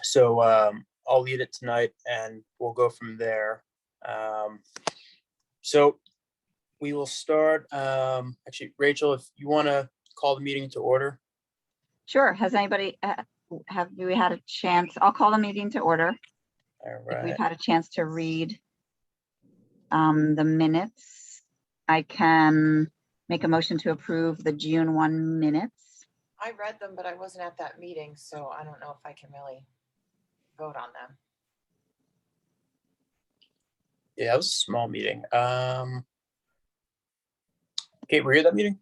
So I'll lead it tonight and we'll go from there. So we will start. Actually, Rachel, if you want to call the meeting to order. Sure. Has anybody, have we had a chance? I'll call the meeting to order. All If we've right. had a chance to read the minutes, I can make a motion to approve the June 1 minutes. I read them, but I wasn't at that meeting, so I don't know if I can really vote on them. Yeah, it was a small meeting. Kate, were you at that meeting?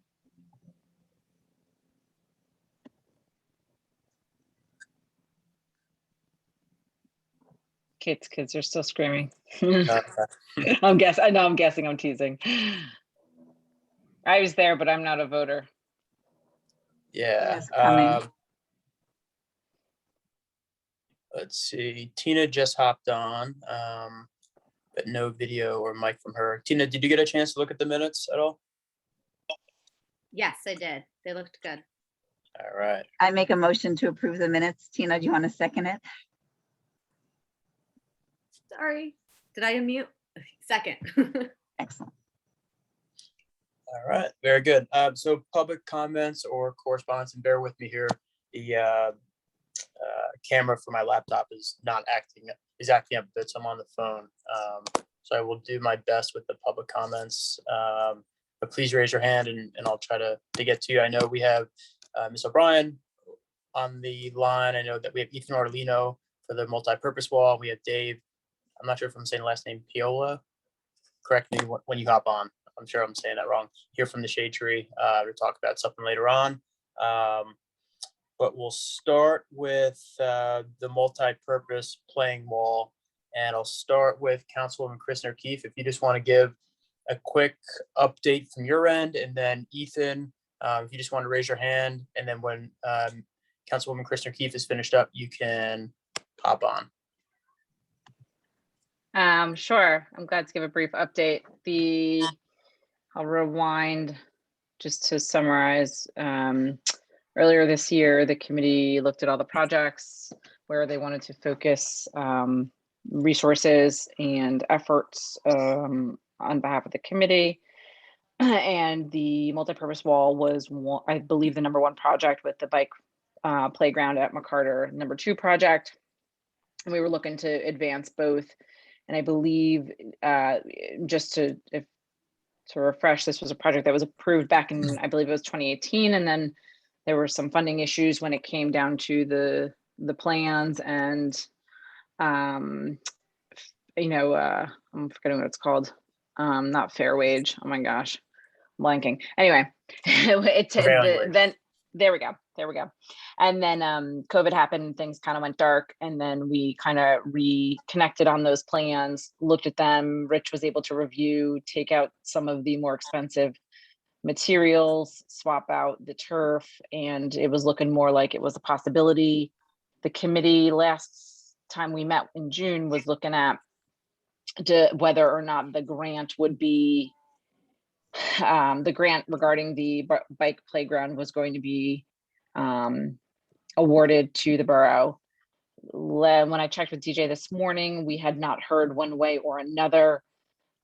Kate's kids are still screaming. Okay. I'm guessing, I'm teasing. I was there, but I'm not a voter. Yeah. Yes, coming. Let's see. Tina just hopped on, but no video or mic from her. Tina, did you get a chance to look at the minutes at all? Yes, I did. They looked good. All right. I make a motion to approve the minutes. Tina, do you want to second it? Sorry. Did I unmute? Second. Excellent. All right. Very good. So public comments or correspondence, and bear with me here. The camera for my laptop is acting up a bit, so I'm on the phone. So I will do my best with the public comments. But please raise your hand and I'll try to get to you. I know we have Ms. O'Brien on the line. I know that we have Ethan Orlino for the multi-purpose wall. We have Dave, I'm not sure if I'm saying the last name, Piola. Correct me when you hop on. I'm sure I'm saying that wrong. Here from the Shade Tree to talk about something later on. But we'll start with the multi-purpose playing wall. And I'll start with Councilwoman Kristen O'Keefe. If you just want to give a quick update from your end, and then Ethan, if you just want to raise your hand, and then when Councilwoman Kristen O'Keefe is finished up, you can hop on. Sure. I'm glad to give a brief update. I'll rewind just to summarize. Earlier this year, the committee looked at all the projects where they wanted to focus resources and efforts on behalf of the committee. And the multipurpose wall was, I believe, the #1 project, with the bike playground at McCarter, #2 project. And we were looking to advance both. And I believe, just to refresh, this was a project that was approved back in, I believe it was 2018. And then there were some funding issues when it came down to the plans and, I'm forgetting what it's called. Not fair wage. Oh my gosh, I'm blanking. Anyway, there we go. And then COVID happened, things kind of went dark, and then we kind of reconnected on those plans, looked at them. Rich was able to review, take out some of the more expensive materials, swap out the turf, and it was looking more like it was a possibility. The committee last time we met in June was looking at whether or not the grant would be the grant regarding the bike playground was going to be awarded to the borough. When I checked with DJ this morning, we had not heard one way or another.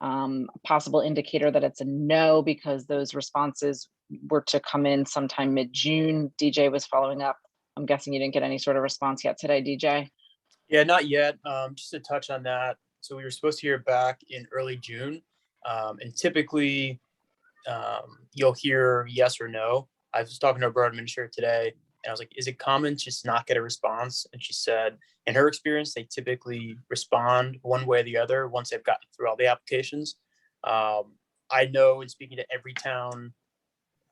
Possible indicator that it's a no, because those responses were to come in sometime mid-June. DJ was following up. I'm guessing you didn't get any sort of response yet today, DJ? Yeah, not yet. Just to touch on that. So we were supposed to hear back in early June. And typically you'll hear yes or no. I was talking to our borough administrator today, and I was like, is it common to just not get a response? And she said, in her experience, they typically respond one way or the other once they've gotten through all the applications. I know, in speaking to every town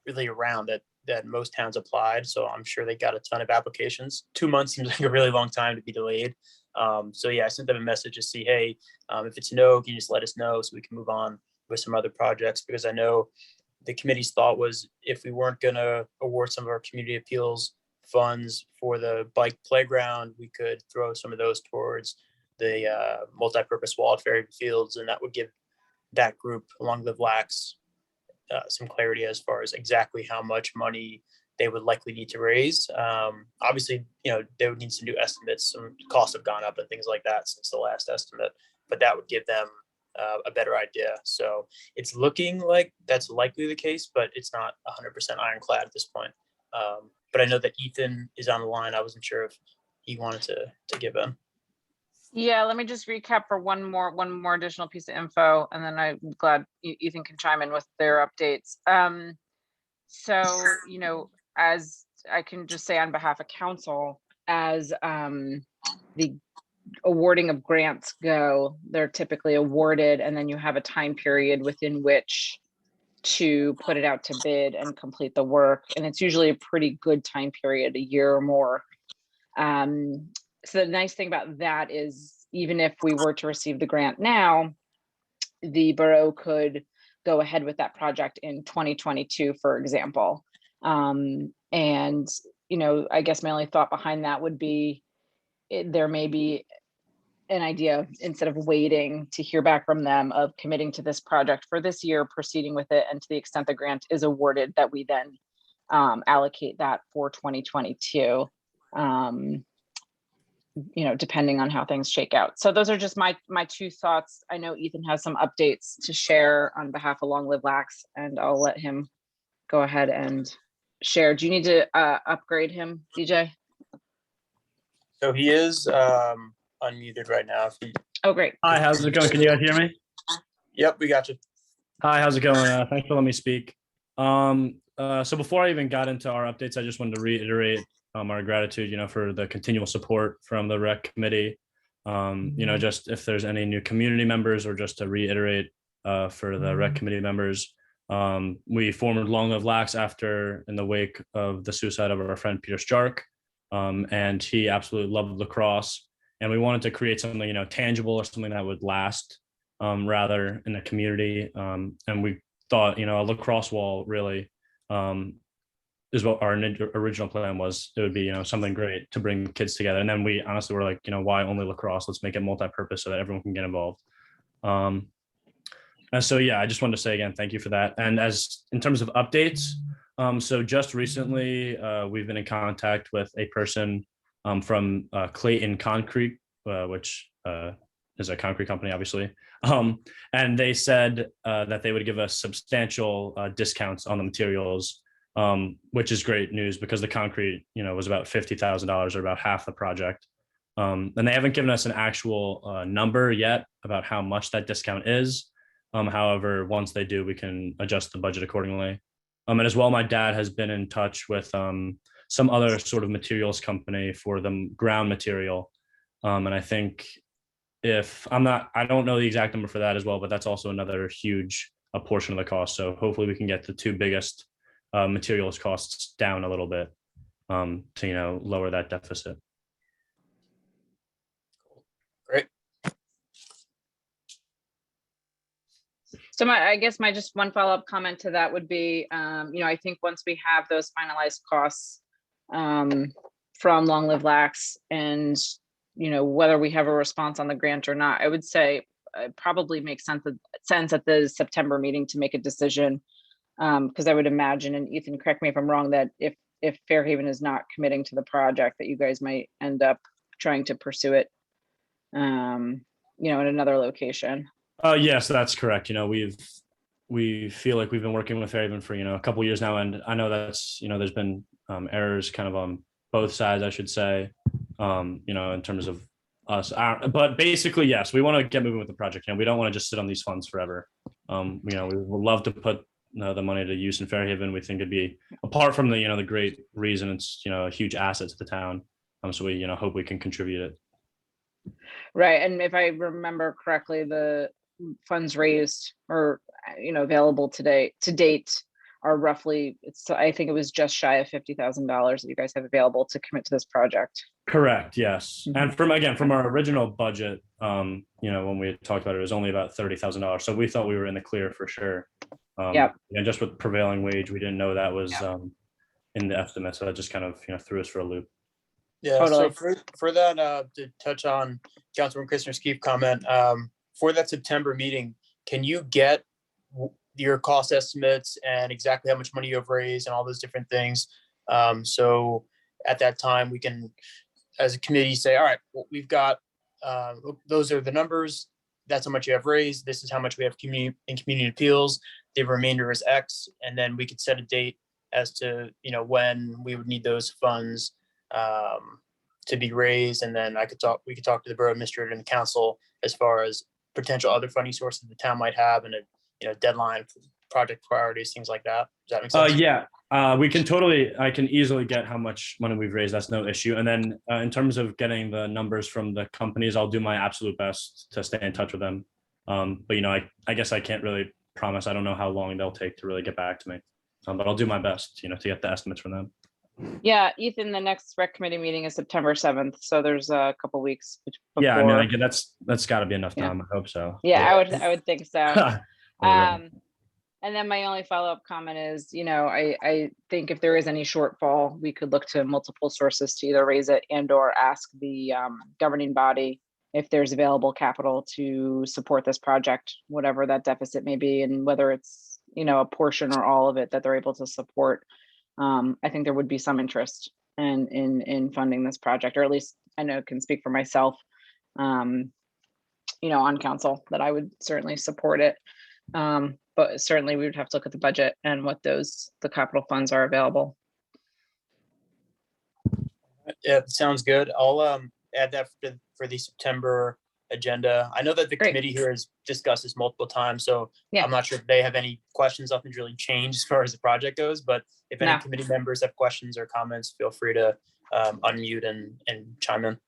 really around, that most towns applied. So I'm sure they got a ton of applications. 2 months seems like a really long time to be delayed. So yeah, I sent them a message to see, hey, if it's no, can you just let us know so we can move on with some other projects? Because I know the committee's thought was, if we weren't going to award some of our community appeals funds for the bike playground, we could throw some of those towards the multi-purpose wall at Ferry Fields, and that would give that group along the Blacks some clarity as far as exactly how much money they would likely need to raise. Obviously, they would need some new estimates. Some costs have gone up and things like that since the last estimate, but that would give them a better idea. So it's looking like that's likely the case, but it's not 100% ironclad at this point. But I know that Ethan is on the line. I wasn't sure if he wanted to give in. Yeah, let me just recap for one more additional piece of info, and then I'm glad Ethan can chime in with their updates. So, as I can just say on behalf of council, as the awarding of grants go, they're typically awarded, and then you have a time period within which to put it out to bid and complete the work. And it's usually a pretty good time period, a year or more. So the nice thing about that is, even if we were to receive the grant now, the borough could go ahead with that project in 2022, for example. And, I guess my only thought behind that would be there may be an idea of, instead of waiting to hear back from them, of committing to this project for this year, proceeding with it, and to the extent the grant is awarded, that we then allocate that for 2022. Depending on how things shake out. So those are just my two thoughts. I know Ethan has some updates to share on behalf of Long Live Lax, and I'll let him go ahead and share. Do you need to upgrade him, DJ? So he is unmuted right now. Oh, great. Hi, how's it going? Can you guys hear me? Yep, we got you. Hi, how's it going? Thanks for letting me speak. So before I even got into our updates, I just wanted to reiterate our gratitude, for the continual support from the rec committee. Just if there's any new community members, or just to reiterate for the rec committee members, we formed Long Live Lax in the wake of the suicide of our friend Peter Stark, and he absolutely loved lacrosse, and we wanted to create something tangible, or something that would last, rather in the community, and we thought a lacrosse wall really is what our original plan was. It would be something great to bring kids together, and then we honestly were like, why only lacrosse? Let's make it multi-purpose so that everyone can get involved. And so yeah, I just wanted to say again, thank you for that. And as in terms of updates, so just recently we've been in contact with a person from Clayton Concrete, which is a concrete company, obviously, and they said that they would give us substantial discounts on the materials, which is great news, because the concrete, was about $50,000, or about half the project. And they haven't given us an actual number yet about how much that discount is. However, once they do, we can adjust the budget accordingly. And as well, my dad has been in touch with some other sort of materials company for the ground material. And I think I don't know the exact number for that as well, but that's also another huge portion of the cost. So hopefully we can get the two biggest materials costs down a little bit to lower that deficit. Great. So I guess my just one follow-up comment to that would be, I think once we have those finalized costs from Long Live Lax, and whether we have a response on the grant or not, I would say it probably makes sense at the September meeting to make a decision. Because I would imagine, and Ethan, correct me if I'm wrong, that if Fairhaven is not committing to the project, that you guys might end up trying to pursue it, in another location. Yes, that's correct. We feel like we've been working with Fairhaven for a couple of years now, and I know that's there's been errors kind of on both sides, I should say, in terms of us. But basically, yes, we want to get moving with the project. We don't want to just sit on these funds forever. We would love to put the money to use in Fairhaven. We think it'd be, apart from the great reason, it's a huge asset to the town. So we hope we can contribute it. Right, and if I remember correctly, the funds raised or available to date are roughly, I think it was just shy of $50,000 that you guys have available to commit to this project. Correct. Yes. And from our original budget, when we had talked about it, it was only about $30,000. So we thought we were in the clear for sure. Yep. And just with prevailing wage, we didn't know that was in the estimate. So that just kind of threw us for a loop. Yeah. Totally. So for that, to touch on Councilman Christner's Keefe comment, for that September meeting, can you get your cost estimates and exactly how much money you have raised and all those different things So at that time, we can, as a committee, say, all right, well, we've got, those are the numbers. That's how much you have raised. This is how much we have in community appeals. The remainder is X. And then we could set a date as to, when we would need those funds to be raised. And then we could talk to the borough administrator and the council as far as potential other funding sources the town might have, and a deadline, project priorities, things like that. Does that make sense? Yeah, I can easily get how much money we've raised. That's no issue. And then in terms of getting the numbers from the companies, I'll do my absolute best to stay in touch with them. But I guess I can't really promise. I don't know how long they'll take to really get back to me. But I'll do my best, to get the estimates from them. Yeah, Ethan, the next rec committee meeting is September 7th. So there's a couple weeks before. Yeah, I mean, that's gotta be enough time. I hope so. Yeah, I would think so. Right. And then my only follow-up comment is, I think if there is any shortfall, we could look to multiple sources to either raise it and or ask the governing body if there's available capital to support this project, whatever that deficit may be, and whether it's, a portion or all of it that they're able to support. I think there would be some interest in funding this project, or at least I know can speak for myself, on council, that I would certainly support it. But certainly we would have to look at the budget and what the capital funds are available. Yeah, sounds good. I'll add that for the September agenda. I know that the Great. committee here has discussed this multiple times, so Yeah. I'm not sure if they have any questions. Nothing's really changed as far as the project goes, but if any No. committee members have questions or comments, feel free to unmute and chime in.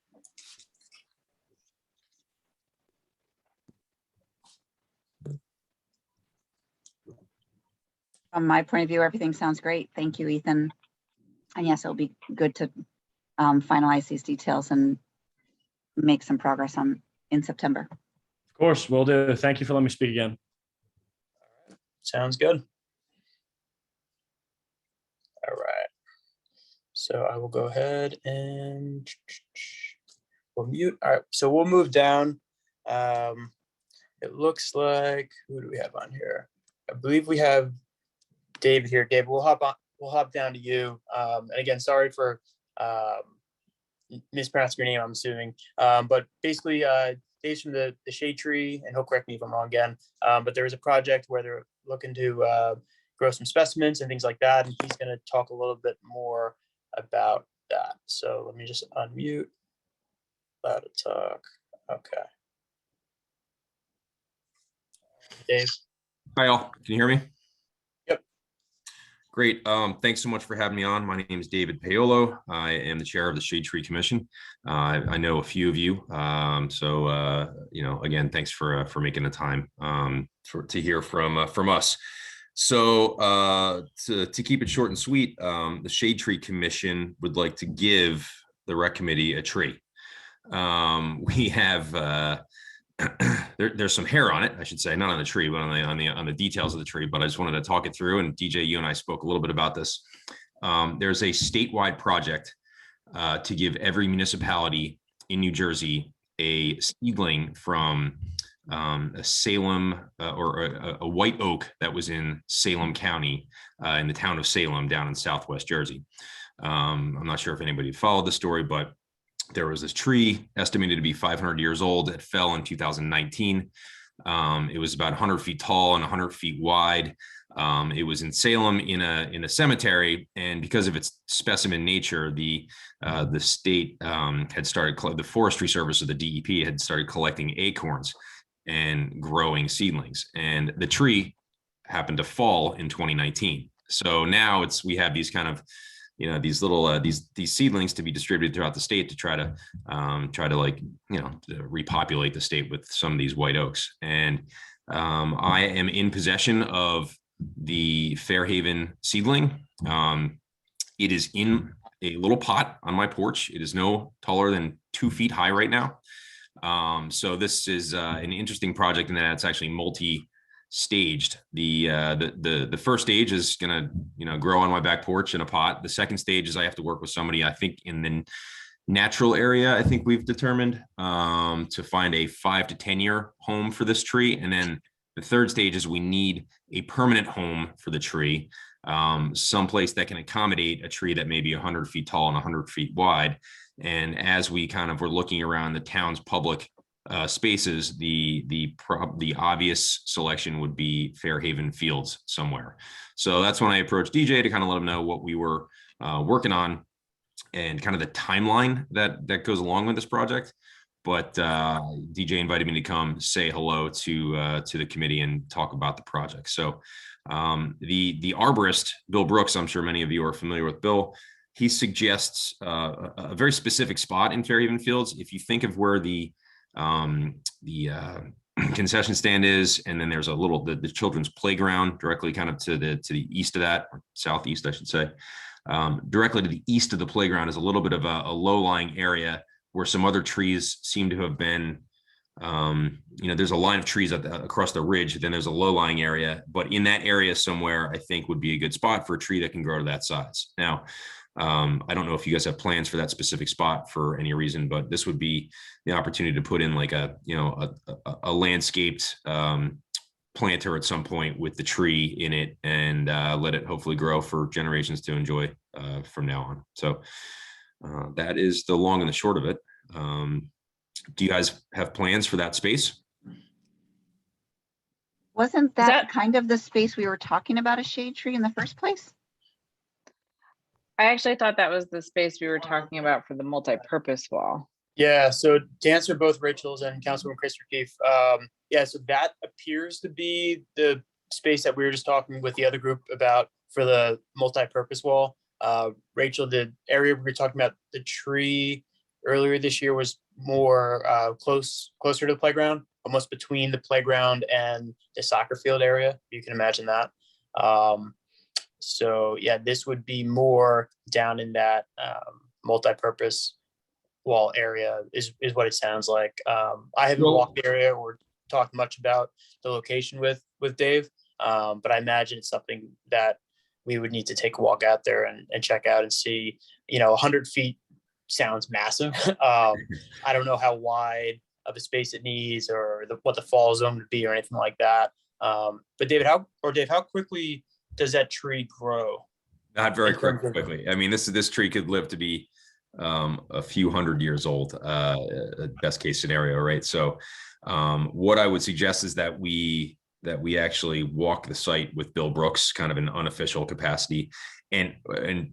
From my point of view, everything sounds great. Thank you, Ethan. And yes, it'll be good to finalize these details and make some progress in September. Of course, will do. Thank you for letting me speak again. Sounds good. All right. So I will go ahead and we'll mute. All right. So we'll move down. It looks like, who do we have on here? I believe we have David here. David, we'll hop down to you. And again, sorry for mispronouncing your name, I'm assuming. But basically, Dave's from the Shade Tree, and he'll correct me if I'm wrong again. But there is a project where they're looking to grow some specimens and things like that. And he's going to talk a little bit more about that. So let me just unmute. Allowed to talk. Okay. Dave. Hi all, can you hear me? Yep. Great. Thanks so much for having me on. My name is David Paolo. I am the chair of the Shade Tree Commission. I know a few of you. Again, thanks for making the time to hear from us. So to keep it short and sweet, the Shade Tree Commission would like to give the rec committee a tree. We have there's some hair on it, I should say, not on the tree, but on the details of the tree. But I just wanted to talk it through. And DJ, you and I spoke a little bit about this. There's a statewide project to give every municipality in New Jersey a seedling from a Salem or a white oak that was in Salem County, in the town of Salem, down in Southwest Jersey. I'm not sure if anybody followed the story, but there was this tree estimated to be 500 years old that fell in 2019. It was about 100 feet tall and 100 feet wide. It was in Salem in a cemetery, and because of its specimen nature, the state had started, the Forestry Service of the DEP had started collecting acorns and growing seedlings, and the tree happened to fall in 2019. So now we have these kind of, these little these seedlings to be distributed throughout the state to try to repopulate the state with some of these white oaks. And I am in possession of the Fairhaven seedling. It is in a little pot on my porch. It is no taller than 2 feet high right now. So this is an interesting project in that it's actually multi-staged. The first stage is gonna grow on my back porch in a pot. The second stage is I have to work with somebody, I think in the natural area, I think we've determined, to find a 5 to 10 year home for this tree. And then the third stage is we need a permanent home for the tree. someplace that can accommodate a tree that may be 100 feet tall and 100 feet wide. And as we kind of were looking around the town's public spaces, the obvious selection would be Fairhaven Fields somewhere. So that's when I approached DJ to kind of let him know what we were working on and kind of the timeline that goes along with this project. But DJ invited me to come say hello to the committee and talk about the project. So the arborist, Bill Brooks, I'm sure many of you are familiar with Bill. He suggests a very specific spot in Fairhaven Fields. If you think of where the concession stand is, and then there's a little the children's playground directly kind of to the east of that, or southeast, I should say. Directly to the east of the playground is a little bit of a low-lying area where some other trees seem to have been, there's a line of trees across the ridge, then there's a low-lying area, but in that area somewhere, I think would be a good spot for a tree that can grow to that size. Now, I don't know if you guys have plans for that specific spot for any reason, but this would be the opportunity to put in like a landscaped planter at some point with the tree in it and let it hopefully grow for generations to enjoy from now on. So that is the long and the short of it. Do you guys have plans for that space? Wasn't Is that that- kind of the space we were talking about, a shade tree in the first place? I actually thought that was the space we were talking about for the multi-purpose wall. Yeah, so to answer both Rachel's and Councilwoman Christopher Keefe, so that appears to be the space that we were just talking with the other group about for the multi-purpose wall. Rachel, the area we were talking about, the tree earlier this year was more closer to the playground, almost between the playground and the soccer field area. You can imagine that. So yeah, this would be more down in that multi-purpose wall area is what it sounds like. I haven't walked the area or talked much about the location with Dave, but I imagine it's something that we would need to take a walk out there and check out and see. 100 feet sounds massive. I don't know how wide of a space it needs or what the fall zone would be or anything like that. But Dave, how quickly does that tree grow? Not very quickly. I mean, this tree could live to be a few hundred years old, best case scenario, right? So what I would suggest is that we actually walk the site with Bill Brooks, kind of an unofficial capacity, and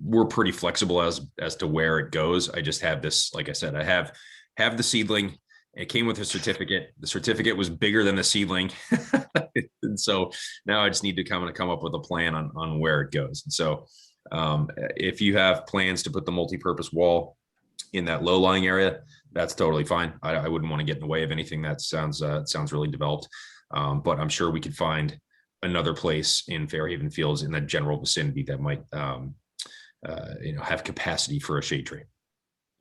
we're pretty flexible as to where it goes. I just have this, like I said, I have the seedling. It came with a certificate. The certificate was bigger than the seedling. And so now I just need to come up with a plan on where it goes. And so if you have plans to put the multi-purpose wall in that low-lying area, that's totally fine. I wouldn't want to get in the way of anything that sounds really developed. But I'm sure we could find another place in Fairhaven Fields in that general vicinity that might have capacity for a shade tree.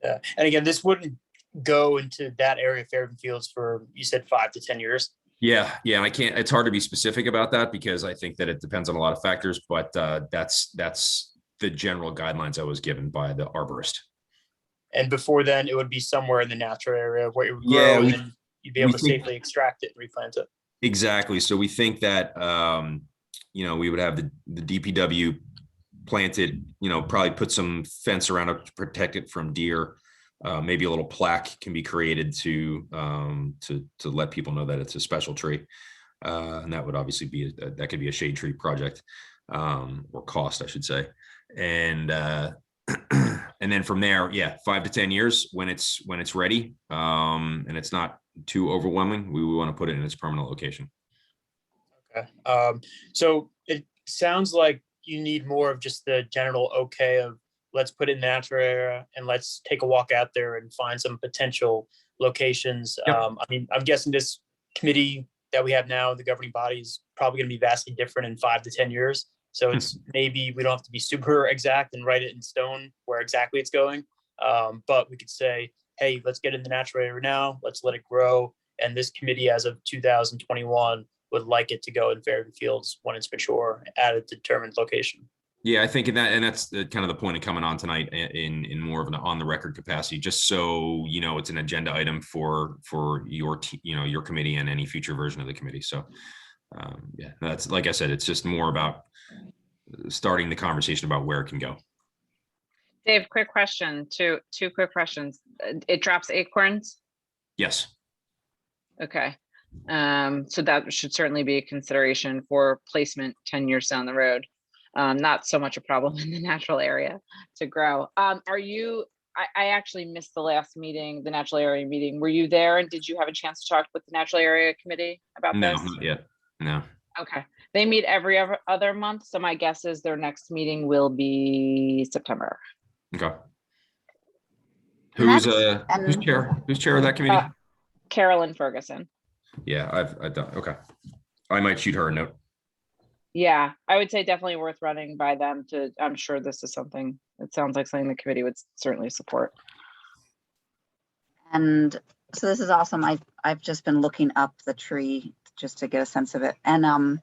Yeah, and again, this wouldn't go into that area of Fairhaven Fields for, you said, 5 to 10 years. Yeah. And it's hard to be specific about that because I think that it depends on a lot of factors, but that's the general guidelines I was given by the arborist. And before then, it would be somewhere in the natural area where it would grow, and then you'd be able to safely extract it and replant it. Exactly. So we think that we would have the DPW planted, probably put some fence around it to protect it from deer. Maybe a little plaque can be created to let people know that it's a special tree, and that would obviously be that could be a shade tree project, or cost, I should say, and then from there, 5 to 10 years when it's ready, and it's not too overwhelming, we want to put it in its permanent location. Okay. So it sounds like you need more of just the general okay of, let's put it in the natural area and let's take a walk out there and find some potential locations. Yep. I mean, I'm guessing this committee that we have now, the governing body, is probably going to be vastly different in 5 to 10 years. So it's maybe we don't have to be super exact and write it in stone where exactly it's going. But we could say, hey, let's get in the natural area now. Let's let it grow. And this committee, as of 2021, would like it to go in Fairhaven Fields when it's mature at a determined location. Yeah, I think that's kind of the point of coming on tonight in more of an on the record capacity, just so it's an agenda item for your committee and any future version of the committee. So that's, like I said, it's just more about starting the conversation about where it can go. Dave, quick question, two quick questions. It drops acorns? Yes. Okay. So that should certainly be a consideration for placement 10 years down the road. Not so much a problem in the natural area to grow. I actually missed the last meeting, the natural area meeting. Were you there and did you have a chance to talk with the natural area committee about No, this? not yet. No. Okay. They meet every other month. So my guess is their next meeting will be September. Okay. And Who's that's- who's and- chair? Who's chair of that committee? Carolyn Ferguson. Yeah, I've done. Okay. I might shoot her a note. Yeah, I would say definitely worth running by them I'm sure this is something, it sounds like something the committee would certainly support. And so this is awesome. I've just been looking up the tree just to get a sense of it. And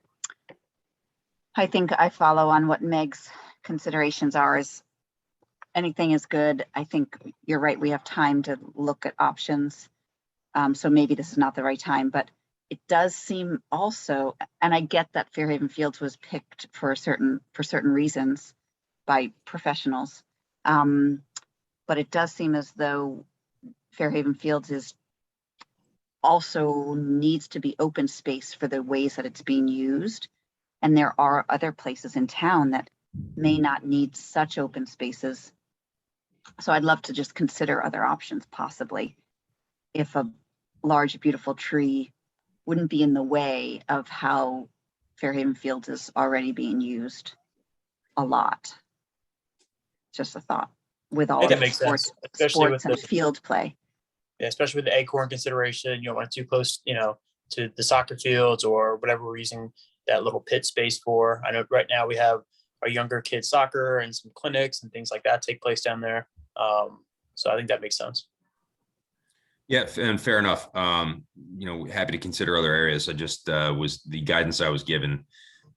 I think I follow on what Meg's considerations are. Is anything is good. I think you're right. We have time to look at options. So maybe this is not the right time, but it does seem also, and I get that Fairhaven Fields was picked for certain reasons by professionals. But it does seem as though Fairhaven Fields is also needs to be open space for the ways that it's being used. And there are other places in town that may not need such open spaces. So I'd love to just consider other options possibly if a large, beautiful tree wouldn't be in the way of how Fairhaven Fields is already being used a lot. Just a thought with all think of that the makes sense, sports, especially with and the- field play. Yeah, especially with the acorn consideration, you don't want it too close, to the soccer fields or whatever we're using that little pit space for. I know right now we have our younger kids soccer and some clinics and things like that take place down there. So I think that makes sense. Yeah, and fair enough. Happy to consider other areas. I just was the guidance I was given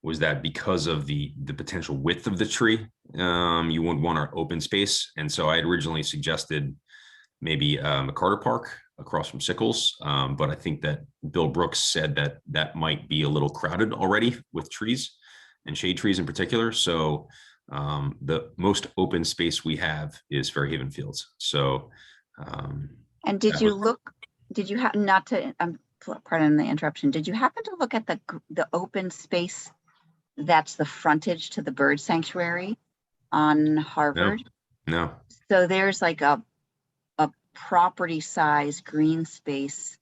was that because of the potential width of the tree, you wouldn't want our open space. And so I had originally suggested maybe McCarter Park across from Sickles. But I think that Bill Brooks said that might be a little crowded already with trees and shade trees in particular. So the most open space we have is Fairhaven Fields. So And did that you was- look, did you have, not to, pardon the interruption, did you happen to look at the open space that's the frontage to the bird sanctuary on Harvard? no. So there's like a property size green space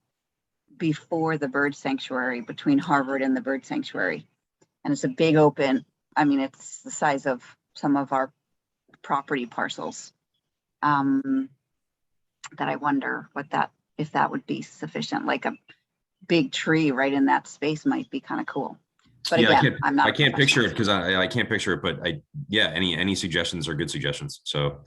before the bird sanctuary, between Harvard and the bird sanctuary. And it's a big open, I mean, it's the size of some of our property parcels. That I wonder if that would be sufficient, like a big tree right in that space might be kind of cool. But Yeah, again, I'm not. I can't picture it because I can't picture it, but any suggestions are good suggestions. So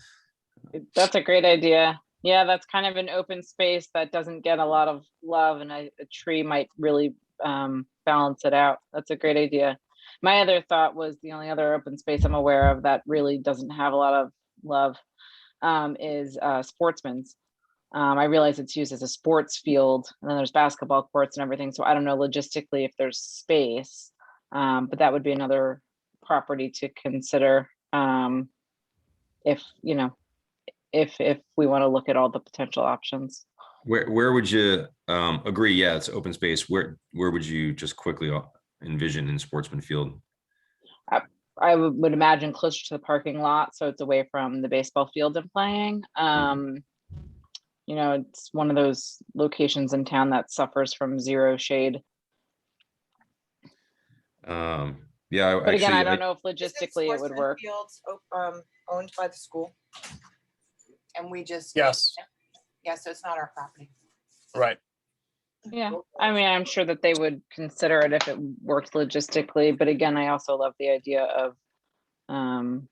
That's a great idea. Yeah, that's kind of an open space that doesn't get a lot of love, and a tree might really balance it out. That's a great idea. My other thought was the only other open space I'm aware of that really doesn't have a lot of love is Sportsman's. I realize it's used as a sports field, and then there's basketball courts and everything. So I don't know logistically if there's space, but that would be another property to consider if we want to look at all the potential options. where would you agree? Yeah, it's open space. Where would you just quickly envision in Sportsman Field? I would imagine closer to the parking lot, so it's away from the baseball field and playing. It's one of those locations in town that suffers from zero shade. Yeah, But again, actually, I don't know if Isn't logistically it would Sportsman work. Fields, owned by the school. And we just. Yes. Yeah, so it's not our property. Right. Yeah, I mean, I'm sure that they would consider it if it worked logistically, but again, I also love the idea of the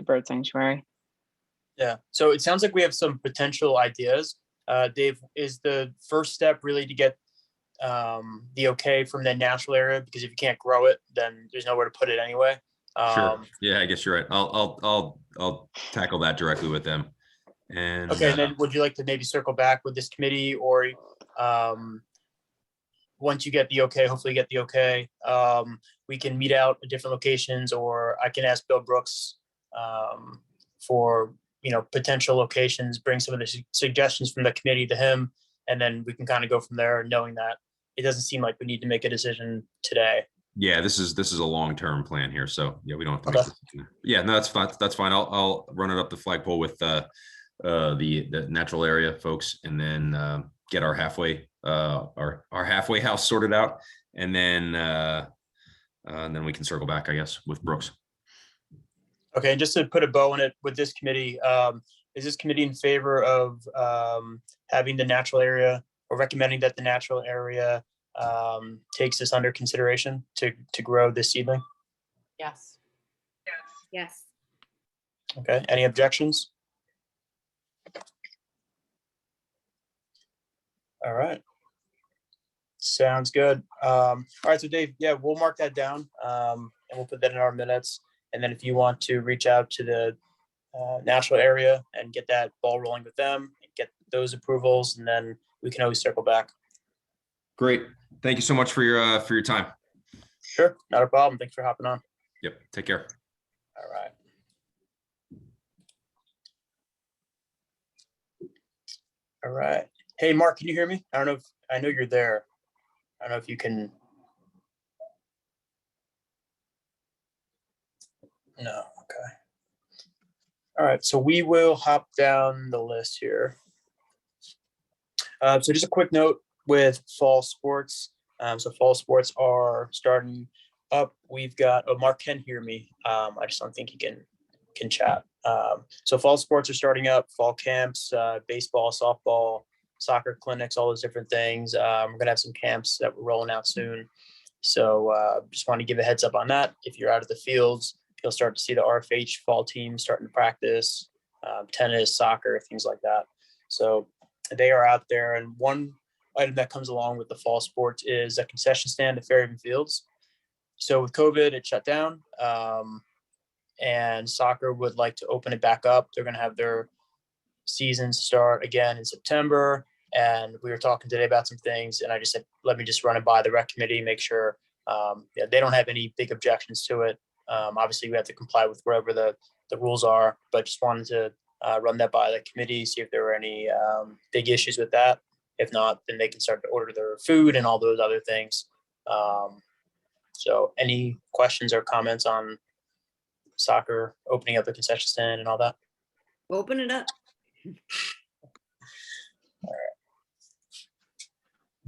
bird sanctuary. Yeah. So it sounds like we have some potential ideas. Dave, is the first step really to get the okay from the natural area? Because if you can't grow it, then there's nowhere to put it anyway. sure. Yeah, I guess you're right. I'll tackle that directly with them. And Okay, and then would you like to maybe circle back with this committee or once you get the okay, hopefully you get the okay, we can meet out at different locations, or I can ask Bill Brooks for, potential locations, bring some of the suggestions from the committee to him, and then we can kind of go from there, knowing that it doesn't seem like we need to make a decision today. Yeah, this is a long-term plan here, so yeah, we don't have to Okay. make this. Yeah, no, that's fine. That's fine. I'll run it up the flagpole with the natural area folks, and then get our halfway house sorted out, and then we can circle back, I guess, with Brooks. Okay, and just to put a bow on it with this committee, is this committee in favor of having the natural area, or recommending that the natural area takes this under consideration to grow this seedling? Yes. Yes. Okay, any objections? All right. Sounds good. All right, so Dave, yeah, we'll mark that down, and we'll put that in our minutes. And then if you want to reach out to the natural area and get that ball rolling with them, get those approvals, and then we can always circle back. Great. Thank you so much for your time. Sure, not a problem. Thanks for hopping on. Yep. Take care. All right. All right. Hey, Mark, can you hear me? I know you're there. I don't know if you can. No. Okay. All right. So we will hop down the list here. So just a quick note with fall sports. So fall sports are starting up. We've got, Mark can hear me. I just don't think he can chat. So fall sports are starting up, fall camps, baseball, softball, soccer clinics, all those different things. We're going to have some camps that we're rolling out soon. So just want to give a heads up on that. If you're out of the fields, you'll start to see the RFH fall team starting to practice, tennis, soccer, things like that. So they are out there. And one item that comes along with the fall sports is a concession stand at Fairhaven Fields. So with COVID, it shut down, and soccer would like to open it back up. They're going to have their season start again in September. And we were talking today about some things, and I just said, let me just run it by the rec committee, make sure they don't have any big objections to it. Obviously, we have to comply with wherever the rules are, but just wanted to run that by the committee, see if there were any big issues with that. If not, then they can start to order their food and all those other things. So any questions or comments on soccer opening up the concession stand and all that? Open it up.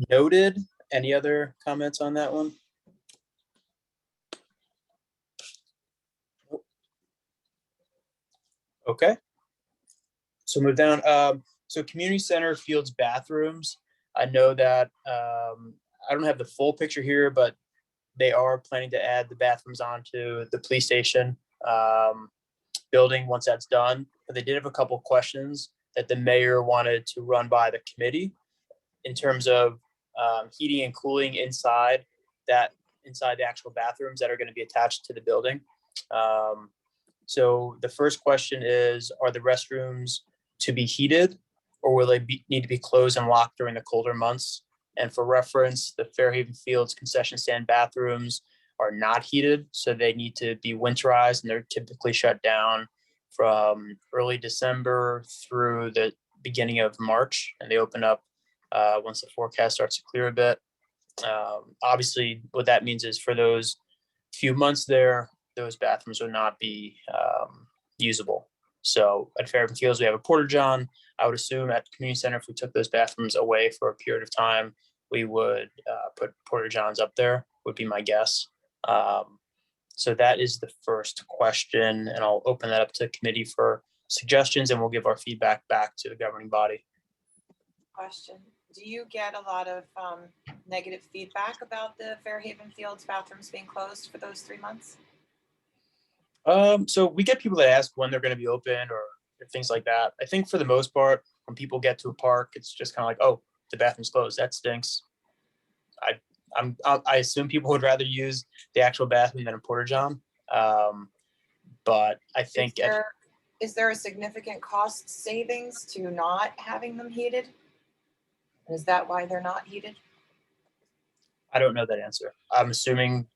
Noted. Any other comments on that one? Okay. So move down. So community center fields bathrooms. I know that I don't have the full picture here, but they are planning to add the bathrooms onto the police station building once that's done. But they did have a couple of questions that the mayor wanted to run by the committee in terms of heating and cooling inside the actual bathrooms that are going to be attached to the building. So the first question is, are the restrooms to be heated, or will they need to be closed and locked during the colder months? And for reference, the Fairhaven Fields concession stand bathrooms are not heated, so they need to be winterized, and they're typically shut down from early December through the beginning of March, and they open up once the forecast starts to clear a bit. Obviously, what that means is for those few months there, those bathrooms will not be usable. So at Fairhaven Fields, we have a porta-john. I would assume at the community center, if we took those bathrooms away for a period of time, we would put porta-johns up there, would be my guess. So that is the first question, and I'll open that up to committee for suggestions, and we'll give our feedback back to the governing body. Question. Do you get a lot of negative feedback about the Fairhaven Fields bathrooms being closed for those 3 months? So we get people that ask when they're going to be open or things like that. I think for the most part, when people get to a park, it's just kind of like, oh, the bathroom's closed. That stinks. I assume people would rather use the actual bathroom than a porta-john. But I think Is there a significant cost savings to not having them heated? Is that why they're not heated? I don't know that answer. I'm assuming,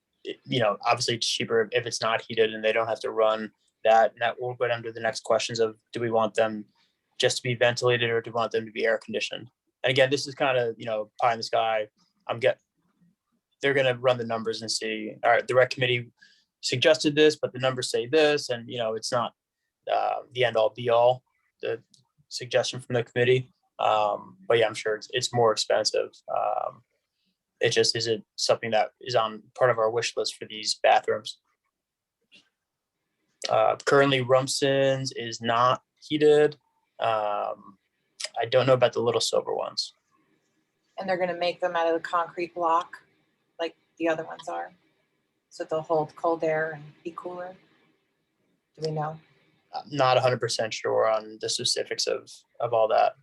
obviously it's cheaper if it's not heated and they don't have to run that. And that will go under the next questions of, do we want them just to be ventilated or do we want them to be air conditioned? And again, this is kind of, pie in the sky. They're going to run the numbers and see, all right, the rec committee suggested this, but the numbers say this, and, it's not the end all be all, the suggestion from the committee. But yeah, I'm sure it's more expensive. It just isn't something that is on part of our wish list for these bathrooms. Currently, Rumson's is not heated. I don't know about the little silver ones. And they're gonna make them out of the concrete block like the other ones are. So they'll hold cold air and be cooler. Do we know? I'm not 100% sure on the specifics of all that.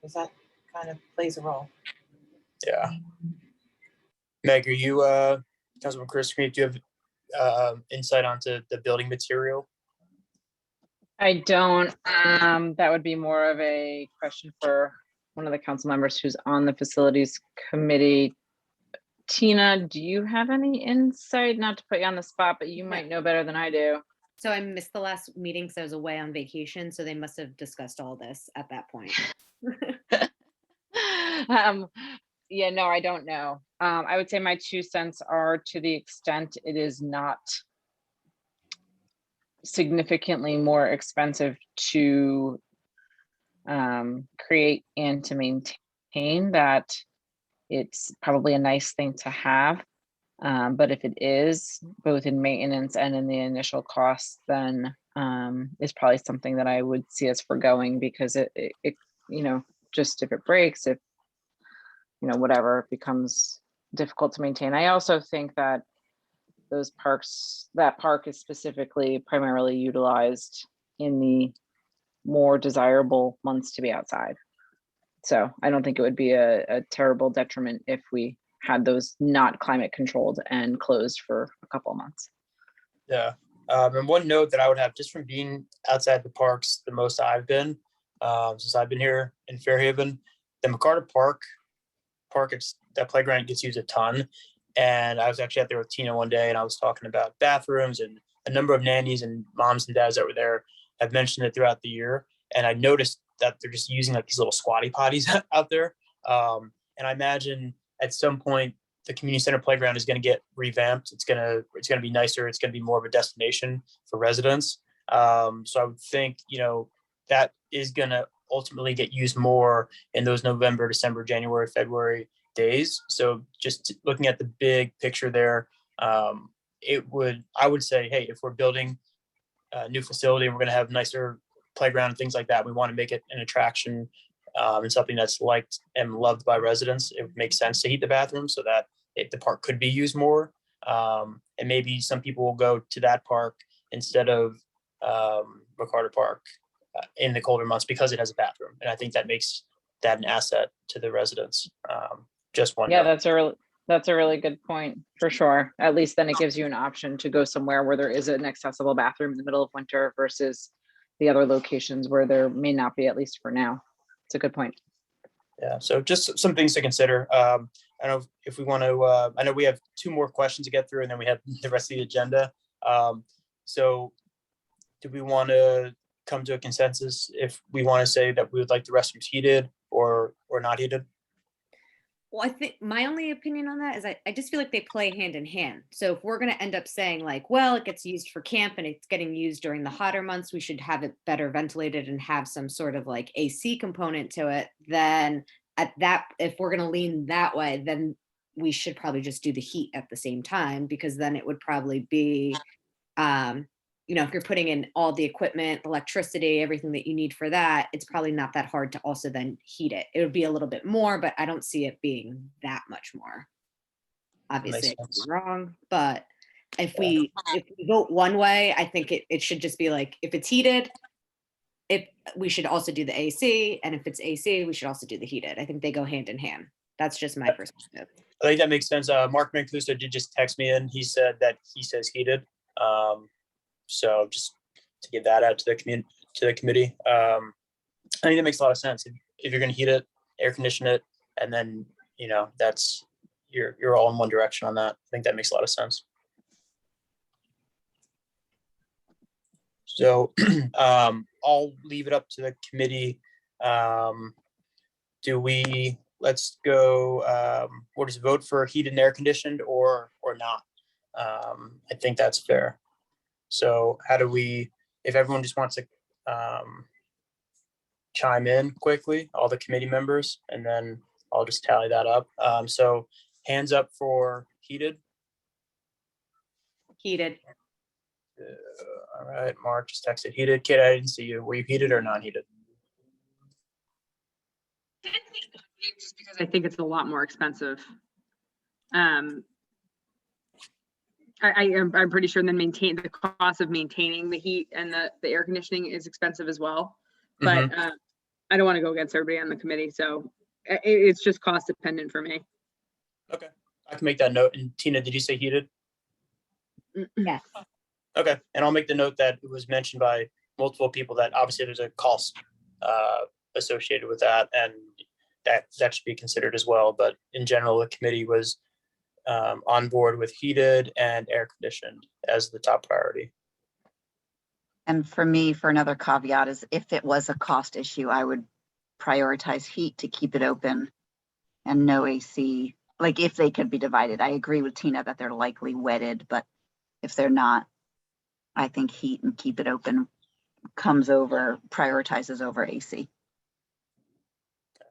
Because that kind of plays a role. Yeah. Meg, are you, Councilman Chris, do you have insight onto the building material? I don't. That would be more of a question for one of the council members who's on the facilities committee. Tina, do you have any insight? Not to put you on the spot, but you might know better than I do. So I missed the last meeting because I was away on vacation. So they must have discussed all this at that point. Yeah, no, I don't know. I would say my 2 cents are, to the extent it is not significantly more expensive to create and to maintain, that it's probably a nice thing to have. But if it is, both in maintenance and in the initial costs, then it's probably something that I would see as foregoing, because it just if it breaks, if whatever, it becomes difficult to maintain. I also think that that park is specifically primarily utilized in the more desirable months to be outside. So I don't think it would be a terrible detriment if we had those not climate controlled and closed for a couple of months. Yeah. And one note that I would have, just from being outside the parks the most I've been since I've been here in Fairhaven, the McCarter Park, that playground gets used a ton. And I was actually out there with Tina one day, and I was talking about bathrooms, and a number of nannies and moms and dads that were there have mentioned it throughout the year. And I noticed that they're just using like these little squatty potties out there. And I imagine at some point the community center playground is going to get revamped. It's going to be nicer. It's going to be more of a destination for residents. So I would think, that is going to ultimately get used more in those November, December, January, February days. So just looking at the big picture there, I would say, hey, if we're building a new facility and we're going to have nicer playground and things like that, we want to make it an attraction and something that's liked and loved by residents. It makes sense to heat the bathroom so that the park could be used more. And maybe some people will go to that park instead of McCarter Park in the colder months because it has a bathroom. And I think that makes that an asset to the residents. Just one. Yeah, that's a really good point, for sure. At least then it gives you an option to go somewhere where there is an accessible bathroom in the middle of winter versus the other locations where there may not be, at least for now. It's a good point. Yeah, so just some things to consider. I don't know if we want to, I know we have 2 more questions to get through and then we have the rest of the agenda. So do we want to come to a consensus if we want to say that we would like the restrooms heated or not heated? Well, I think my only opinion on that is I just feel like they play hand in hand. So if we're going to end up saying like, well, it gets used for camp and it's getting used during the hotter months, we should have it better ventilated and have some sort of like AC component to it. Then if we're going to lean that way, then we should probably just do the heat at the same time, because then it would probably be, if you're putting in all the equipment, electricity, everything that you need for that, it's probably not that hard to also then heat it. It would be a little bit more, but I don't see it being that much more. Obviously, I could be wrong, but if we vote one way, I think it should just be like, if it's heated, we should also do the AC, and if it's AC, we should also do the heated. I think they go hand in hand. That's just my perspective. I think that makes sense. Mark Mancuso did just text me in. He said that he says heated. So just to get that out to the committee, I think that makes a lot of sense. If you're going to heat it, air condition it, and then that's you're all in one direction on that. I think that makes a lot of sense. So I'll leave it up to the committee. Let's go, what is it, vote for heated and air conditioned or not? I think that's fair. So how do we, if everyone just wants to chime in quickly, all the committee members, and then I'll just tally that up. So hands up for heated. Heated. All right, Mark just texted heated. Kid, I didn't see you. Were you heated or non-heated? Just because I think it's a lot more expensive. I'm pretty sure then the cost of maintaining the heat and the air conditioning is expensive as well. But I don't want to go against everybody on the committee, so it's just cost dependent for me. Okay, I can make that note. And Tina, did you say heated? Yes. Okay, and I'll make the note that it was mentioned by multiple people that obviously there's a cost associated with that, and that should be considered as well. But in general, the committee was on board with heated and air conditioned as the top priority. And for me, for another caveat is if it was a cost issue, I would prioritize heat to keep it open and no AC. Like if they could be divided, I agree with Tina that they're likely wedded, but if they're not, I think heat and keep it open prioritizes over AC.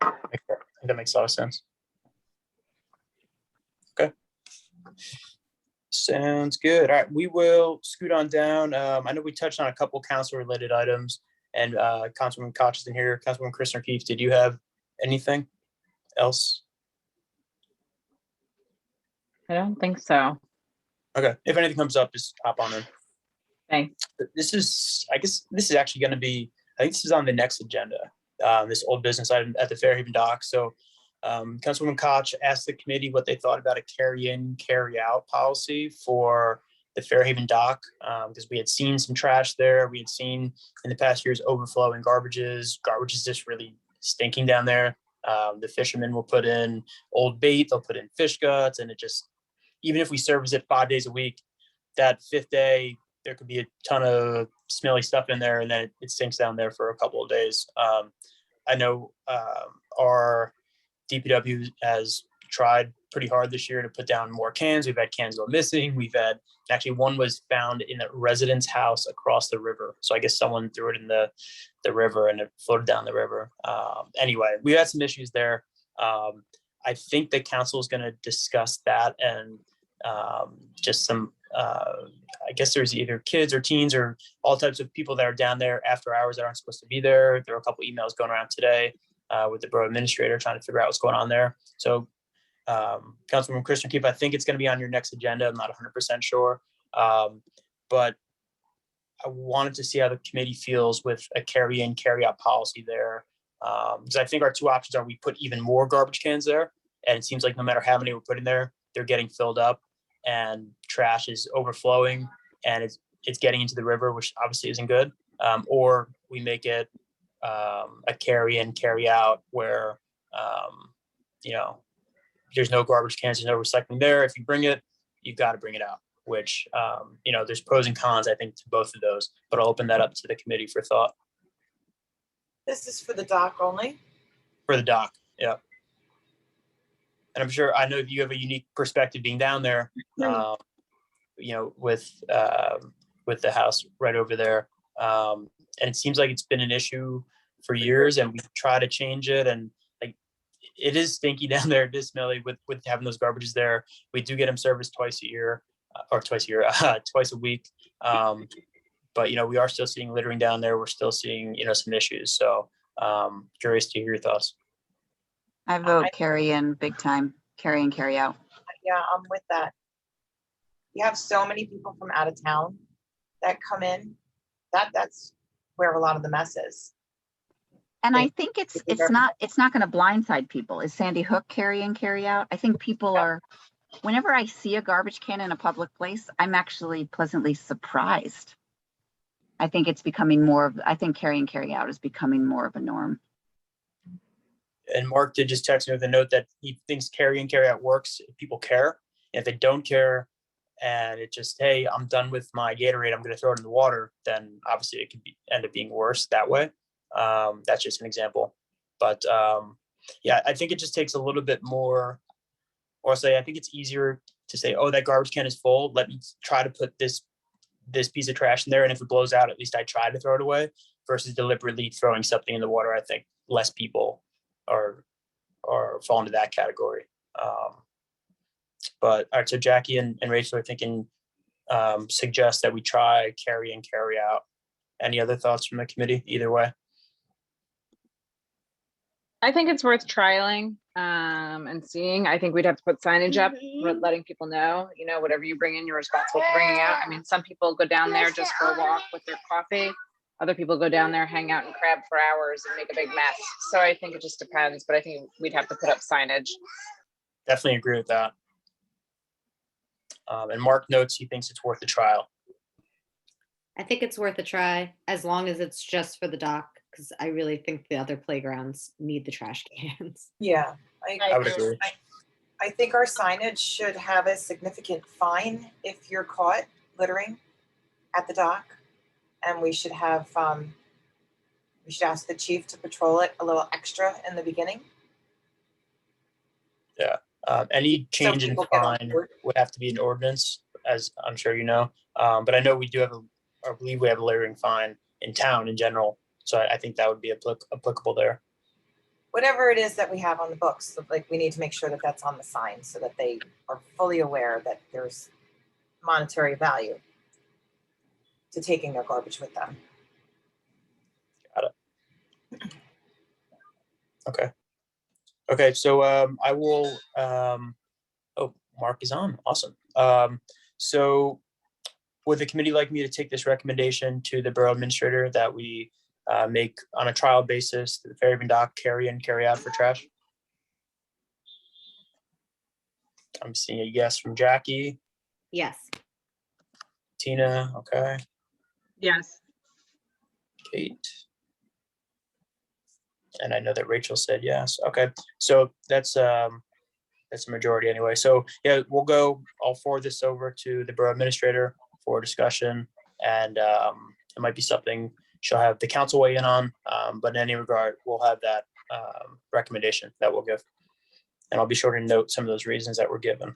I think that makes a lot of sense. Okay. Sounds good. All right, we will scoot on down. I know we touched on a couple council related items, and Councilwoman Koch is in here. Councilwoman Chris O'Keefe, did you have anything else? I don't think so. Okay, if anything comes up, just hop on in. Thanks. I guess this is actually going to be, I think this is on the next agenda, this old business item at the Fairhaven dock. So Councilwoman Koch asked the committee what they thought about a carry in, carry out policy for the Fairhaven dock, because we had seen some trash there. We had seen in the past years overflowing garbages. Garbage is just really stinking down there. The fishermen will put in old bait, they'll put in fish guts, and it just, even if we service it 5 days a week, that fifth day, there could be a ton of smelly stuff in there, and then it stinks down there for a couple of days. I know our DPW has tried pretty hard this year to put down more cans. We've had cans go missing. We've had, actually one was found in a resident's house across the river. So I guess someone threw it in the river and it floated down the river. Anyway, we had some issues there. I think the council is going to discuss that and just some, I guess there's either kids or teens or all types of people that are down there after hours that aren't supposed to be there. There are a couple emails going around today with the borough administrator trying to figure out what's going on there. So Councilwoman Christian Keefe, I think it's going to be on your next agenda. I'm not 100% sure. But I wanted to see how the committee feels with a carry in, carry out policy there. Because I think our two options are we put even more garbage cans there. And it seems like no matter how many we're putting there, they're getting filled up and trash is overflowing and it's getting into the river, which obviously isn't good. Or we make it a carry in, carry out where, there's no garbage cans, there's no recycling there. If you bring it, you've got to bring it out, which, there's pros and cons, I think, to both of those, but I'll open that up to the committee for thought. This is for the dock only? For the dock, yeah. And I'm sure, I know you have a unique perspective being down there, with the house right over there. And it seems like it's been an issue for years and we try to change it. And like, it is stinky down there. It is smelly with having those garbages there. We do get them serviced twice a week. But, we are still seeing littering down there. We're still seeing, some issues. So curious to hear your thoughts. I vote carry in big time, carry in, carry out. Yeah, I'm with that. You have so many people from out of town that come in. That's where a lot of the mess is. And I think it's not going to blindside people. Is Sandy Hook carry in, carry out? I think people are, whenever I see a garbage can in a public place, I'm actually pleasantly surprised. I think it's becoming I think carry in, carry out is becoming more of a norm. And Mark did just text me with a note that he thinks carry in, carry out works if people care. And if they don't care and it just, hey, I'm done with my Gatorade, I'm going to throw it in the water, then obviously it could end up being worse that way. That's just an example. But yeah, I think it just takes a little bit more, or say, I think it's easier to say, oh, that garbage can is full. Let me try to put this piece of trash in there. And if it blows out, at least I try to throw it away, versus deliberately throwing something in the water. I think less people are fall into that category. But all right, so Jackie and Rachel are thinking, suggest that we try carry in, carry out. Any other thoughts from the committee either way? I think it's worth trialing and seeing. I think we'd have to put signage up, letting people know, whatever you bring in, you're responsible for bringing out. I mean, some people go down there just for a walk with their coffee. Other people go down there, hang out and crab for hours and make a big mess. So I think it just depends, but I think we'd have to put up signage. Definitely agree with that. And Mark notes he thinks it's worth a trial. I think it's worth a try as long as it's just for the dock, because I really think the other playgrounds need the trash cans. Yeah, I would agree. I think our signage should have a significant fine if you're caught littering at the dock. And we should have, we should ask the chief to patrol it a little extra in the beginning. Any change in people get on fine board. would have to be an ordinance, as I'm sure you know. But I know we do have I believe we have a littering fine in town in general. So I think that would be applicable there. Whatever it is that we have on the books, so, like, we need to make sure that that's on the sign so that they are fully aware that there's monetary value to taking their garbage with them. Okay, so I will, oh, Mark is on, awesome. So would the committee like me to take this recommendation to the borough administrator that we make on a trial basis the Fairhaven dock carry in, carry out for trash? I'm seeing a yes from Jackie. Yes. Tina, okay. Yes. Kate. And I know that Rachel said yes. Okay, so that's a majority anyway. So yeah, I'll forward this over to the borough administrator for discussion, and it might be something she'll have the council weigh in on. But in any regard, we'll have that recommendation that we'll give, and I'll be sure to note some of those reasons that were given.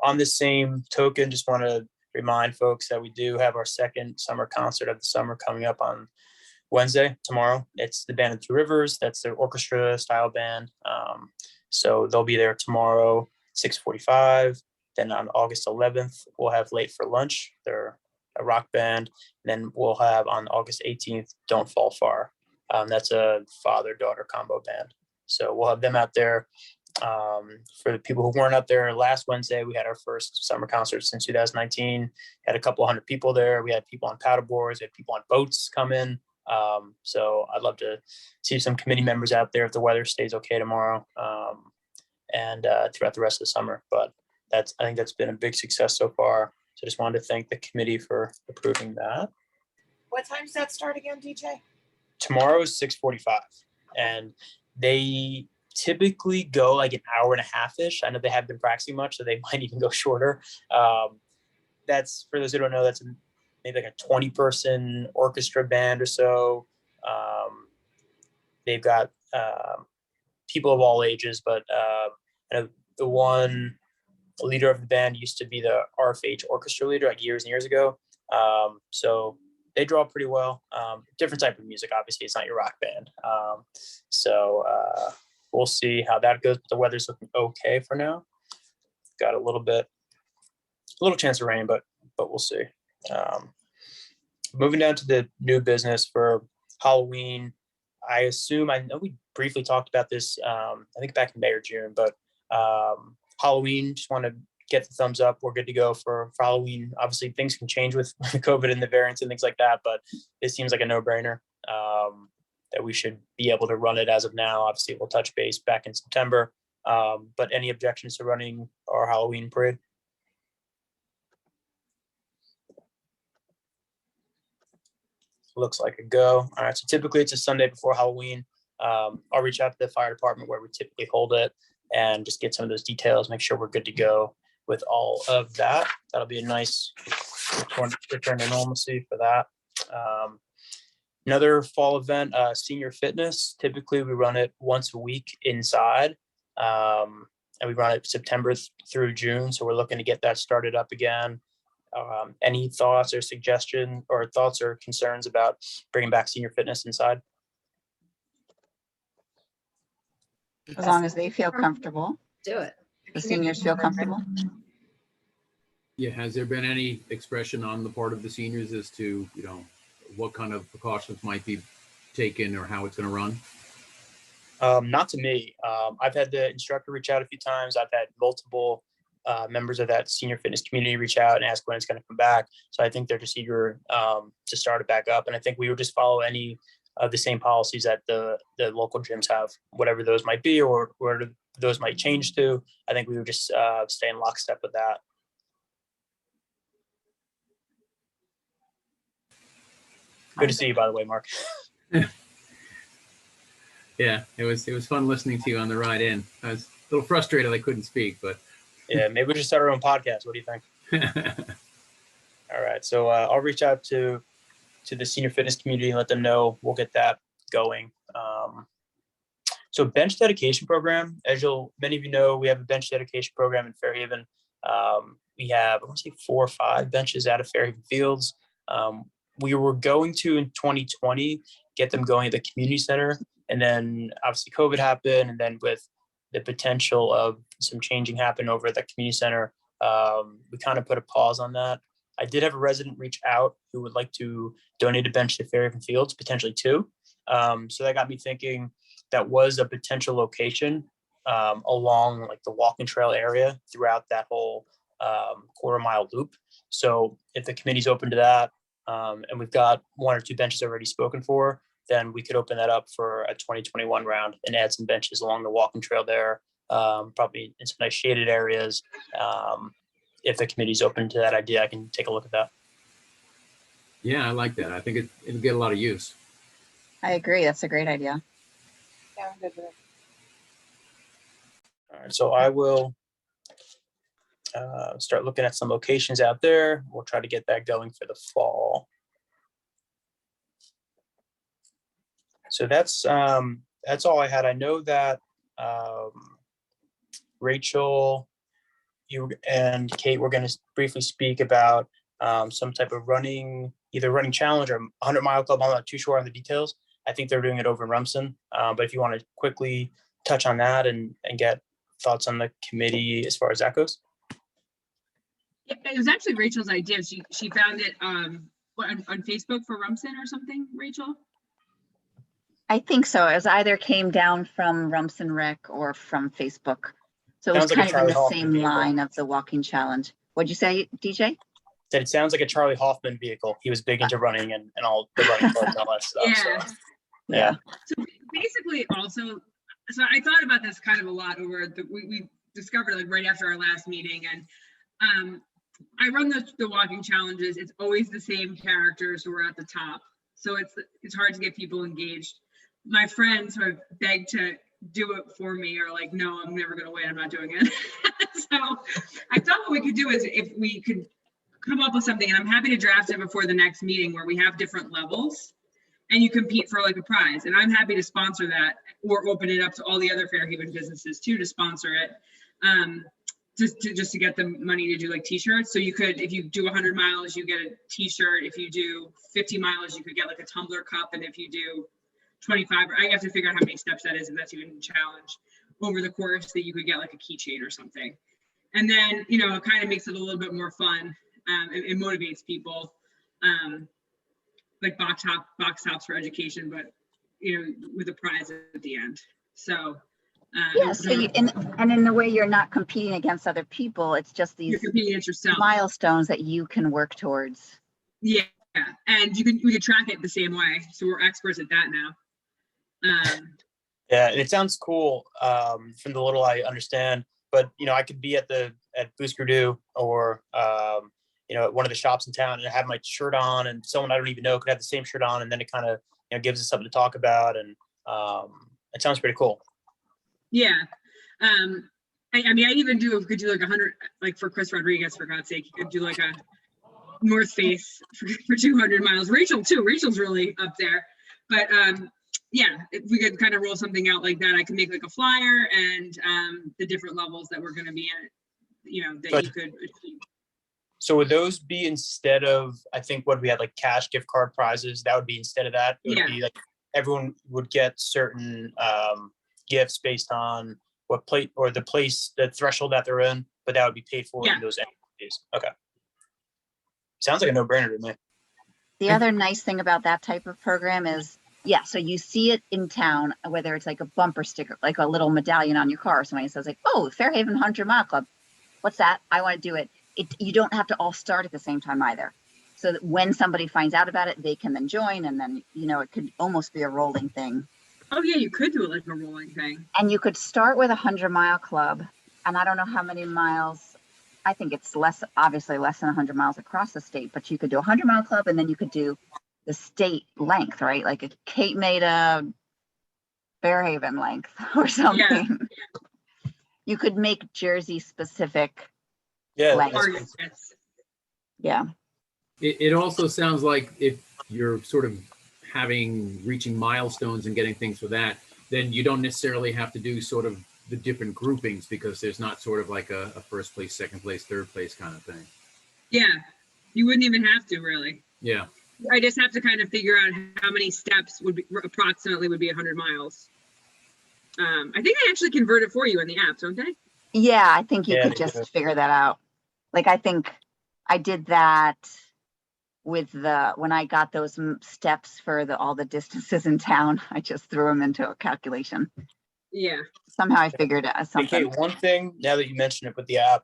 On the same token, just want to remind folks that we do have our second summer concert of the summer coming up on Wednesday, tomorrow. It's the Band of Two Rivers. That's their orchestra style band. So they'll be there tomorrow, 6:45. Then on August 11th, we'll have Late for Lunch. They're a rock band. And then we'll have on August 18th, Don't Fall Far. That's a father-daughter combo band. So we'll have them out there. For the people who weren't out there last Wednesday, we had our first summer concert since 2019. Had a couple hundred people there. We had people on paddle boards. We had people on boats come in. So I'd love to see some committee members out there if the weather stays okay tomorrow, and throughout the rest of the summer. But I think that's been a big success so far. So just wanted to thank the committee for approving that. What time does that start again, DJ? Tomorrow is 6:45, and they typically go like an hour and a half-ish. I know they haven't been practicing much, so they might even go shorter. That's, for those who don't know, that's maybe like a 20-person orchestra band or so. They've got people of all ages, but the one leader of the band used to be the RFH orchestra leader like years and years ago. So they draw pretty well. Different type of music, obviously. It's not your rock band. So we'll see how that goes. But the weather's looking okay for now. Got a little chance of rain, but we'll see. Moving down to the new business for Halloween. I know we briefly talked about this, I think back in May or June, but Halloween, just want to get the thumbs up. We're good to go for Halloween. Obviously, things can change with COVID and the variants and things like that, but it seems like a no-brainer that we should be able to run it as of now. Obviously, we'll touch base back in September. But any objections to running our Halloween parade? Looks like a go. All right, so typically it's a Sunday before Halloween. I'll reach out to the fire department where we typically hold it and just get some of those details, make sure we're good to go with all of that. That'll be a nice return to normalcy for that. Another fall event, senior fitness. Typically we run it once a week inside. And we run it September through June. So we're looking to get that started up again. Any thoughts or suggestion or thoughts or concerns about bringing back senior fitness inside? As long as they feel comfortable, Do it. the seniors feel comfortable. Yeah, has there been any expression on the part of the seniors as to, what kind of precautions might be taken or how it's going to run? Not to me. I've had the instructor reach out a few times. I've had multiple members of that senior fitness community reach out and ask when it's going to come back. So I think they're just eager to start it back up. And I think we would just follow any of the same policies that the local gyms have, whatever those might be or where those might change to. I think we would just stay in lockstep with that. Good to see you, by the way, Mark. Yeah, it was fun listening to you on the ride in. I was a little frustrated I couldn't speak, but Yeah, maybe we should start our own podcast. What do you think? All right, so I'll reach out to the senior fitness community and let them know. We'll get that going. So bench dedication program, as many of you know, we have a bench dedication program in Fairhaven. We have, I want to say 4 or 5 benches out of Fairhaven Fields. We were going to, in 2020, get them going at the community center. And then obviously COVID happened. And then with the potential of some changing happen over at the community center, we kind of put a pause on that. I did have a resident reach out who would like to donate a bench to Fairhaven Fields, potentially 2. So that got me thinking that was a potential location along like the walking trail area throughout that whole quarter-mile loop. So if the committee's open to that, and we've got 1 or 2 benches already spoken for, then we could open that up for a 2021 round and add some benches along the walking trail there, probably in some nice shaded areas. If the committee's open to that idea, I can take a look at that. yeah, I like that. I think it'll get a lot of use. I agree. That's a great idea. Yeah, I'm good with it. All right, so I will start looking at some locations out there. We'll try to get that going for the fall. So that's all I had. I know that Rachel, you and Kate were going to briefly speak about some type of either running challenge or 100-mile club. I'm not too sure on the details. I think they're doing it over in Rumson. But if you want to quickly touch on that and get thoughts on the committee as far as that goes. It was actually Rachel's idea. She found it on Facebook for Rumson or something, Rachel? I think so. It was either came down from Rumson Rec or from Facebook. So it was Sounds like a kind of in Charlie the Hoffman same vehicle. line of the walking challenge. What'd you say, DJ? Said it sounds like a Charlie Hoffman vehicle. He was big into running and all the running clubs and all that stuff. Yeah. So, yeah. So basically also, so I thought about this kind of a lot we discovered like right after our last meeting, and I run the walking challenges. It's always the same characters who are at the top. So it's hard to get people engaged. My friends who have begged to do it for me are like, no, I'm never going to win. I'm not doing it. So I thought what we could do is if we could come up with something, and I'm happy to draft it before the next meeting where we have different levels and you compete for like a prize. And I'm happy to sponsor that or open it up to all the other Fairhaven businesses too, to sponsor it. Just to get the money to do like t-shirts. So you could, if you do 100 miles, you get a t-shirt. If you do 50 miles, you could get like a tumbler cup. And if you do 25, I have to figure out how many steps that is, and that's even a challenge over the course, that you could get like a keychain or something. And then, it kind of makes it a little bit more fun. It motivates people, like box tops for education, but with a prize at the end. So Yeah, so and in the way you're not competing against other people, it's just you're these competing against yourself. milestones that you can work towards. Yeah, and we could track it the same way. So we're experts at that now. Yeah, and it sounds cool from the little I understand, but I could be at Bouscardou or at one of the shops in town and have my shirt on, and someone I don't even know could have the same shirt on, and then it kind of gives us something to talk about, and It sounds pretty cool. Yeah. I mean, I even could do like 100, like for Chris Rodriguez, for God's sake, you could do like a North Face for 200 miles. Rachel too. Rachel's really up there. But yeah, if we could kind of roll something out like that, I could make like a flyer and the different levels that we're going to be at, you know, that But- you could achieve. So would those be instead of, I think what we had like cash gift card prizes, that would be instead of that? It would Yeah. be like everyone would get certain gifts based on what plate or the place, the threshold that they're in, but that would be paid for Yeah. in those activities. Okay. Sounds like a no-brainer to me. The other nice thing about that type of program is, yeah, so you see it in town, whether it's like a bumper sticker, like a little medallion on your car. Somebody says like, oh, Fairhaven 100 Mile Club. What's that? I want to do it. You don't have to all start at the same time either. So that when somebody finds out about it, they can then join, and then, you know, it could almost be a rolling thing. Oh yeah, you could do it like a rolling thing. And you could start with a 100 Mile Club, and I don't know how many miles. I think it's obviously less than 100 miles across the state, but you could do a 100 Mile Club, and then you could do the state length, right? Like a Cape Meda, Fairhaven length or something. You could make Jersey specific. Yeah. Like- that's- Yes. Yeah. It also sounds like if you're sort of reaching milestones and getting things for that, then you don't necessarily have to do sort of the different groupings, because there's not sort of like a first place, second place, third place kind of thing. Yeah, you wouldn't even have to really. Yeah. I just have to kind of figure out how many steps would be approximately 100 miles. I think they actually convert it for you in the app, don't they? Yeah, I think you Yeah, could they do. just figure that out. Like, I think I did that with when I got those steps for all the distances in town. I just threw them into a calculation. Yeah. Somehow I figured out Hey, something. Kate, one thing, now that you mention it with the app,